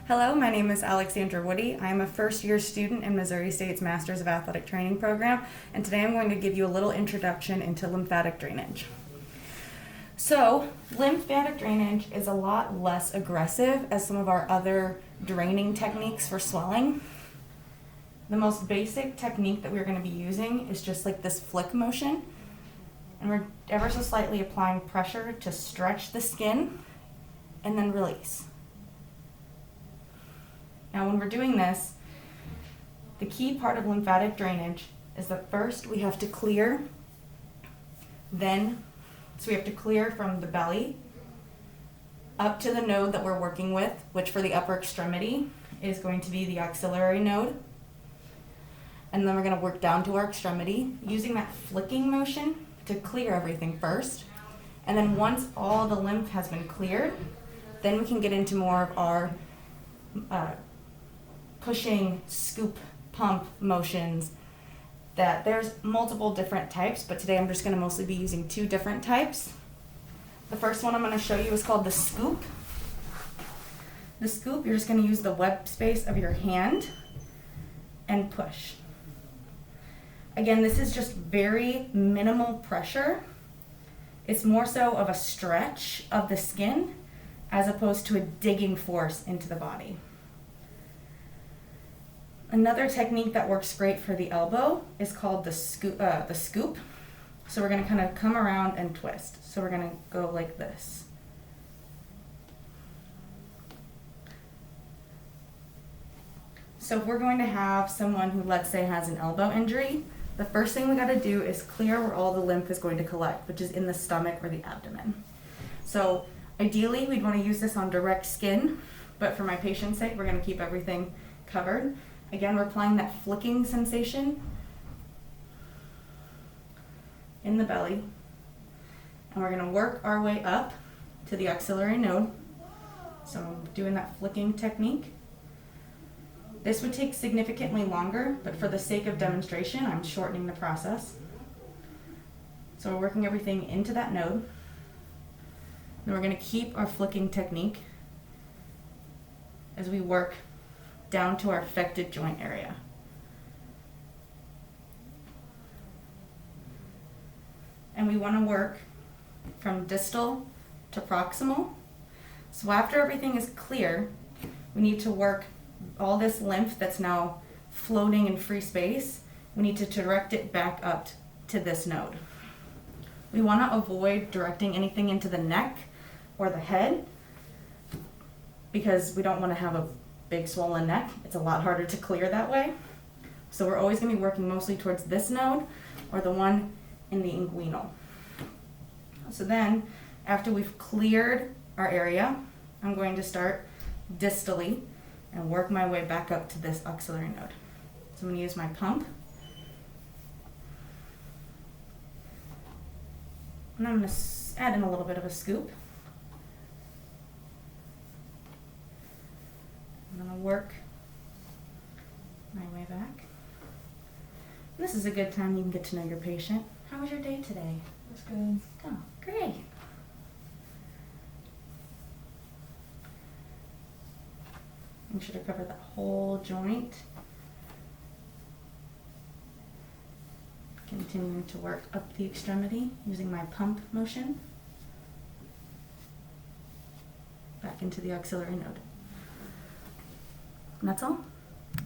Hello, my name is Alexandra Woody. I am a first-year student in Missouri State's Masters of Athletic Training program, and today I'm going to give you a little introduction into lymphatic drainage. So, lymphatic drainage is a lot less aggressive as some of our other draining techniques for swelling. The most basic technique that we're going to be using is just like this flick motion, and we're ever so slightly applying pressure to stretch the skin and then release. Now when we're doing this, the key part of lymphatic drainage is that first we have to clear, so we have to clear from the belly up to the node that we're working with, which for the upper extremity is going to be the axillary node. And then we're going to work down to our extremity using that flicking motion to clear everything first. And then once all the lymph has been cleared, then we can get into more of our pushing, scoop, pump motions. That there's multiple different types, but today I'm just going to mostly be using two different types. The first one I'm going to show you is called the scoop. The scoop, you're just going to use the web space of your hand and push. Again, this is just very minimal pressure. It's more so of a stretch of the skin as opposed to a digging force into the body. Another technique that works great for the elbow is called the scoop. So we're going to kind of come around and twist. So we're going to go like this. So if we're going to have someone who, let's say, has an elbow injury, the first thing we got to do is clear where all the lymph is going to collect, which is in the stomach or the abdomen. So ideally, we'd want to use this on direct skin, but for my patient's sake, we're going to keep everything covered. Again, we're applying that flicking sensation in the belly, and we're going to work our way up to the axillary node. So I'm doing that flicking technique. This would take significantly longer, but for the sake of demonstration, I'm shortening the process. So we're working everything into that node. Then we're going to keep our flicking technique as we work down to our affected joint area. And we want to work from distal to proximal. So after everything is clear, we need to work all this lymph that's now floating in free space. We need to direct it back up to this node. We want to avoid directing anything into the neck or the head because we don't want to have a big swollen neck. It's a lot harder to clear that way. So we're always going to be working mostly towards this node or the one in the inguinal. So then, after we've cleared our area, I'm going to start distally and work my way back up to this axillary node. So I'm going to use my pump. And I'm going to add in a little bit of a scoop. I'm going to work my way back. And this is a good time you can get to know your patient. How was your day today? It was good. Oh, great. Make sure to cover that whole joint. Continuing to work up the extremity using my pump motion. Back into the axillary node. And that's all.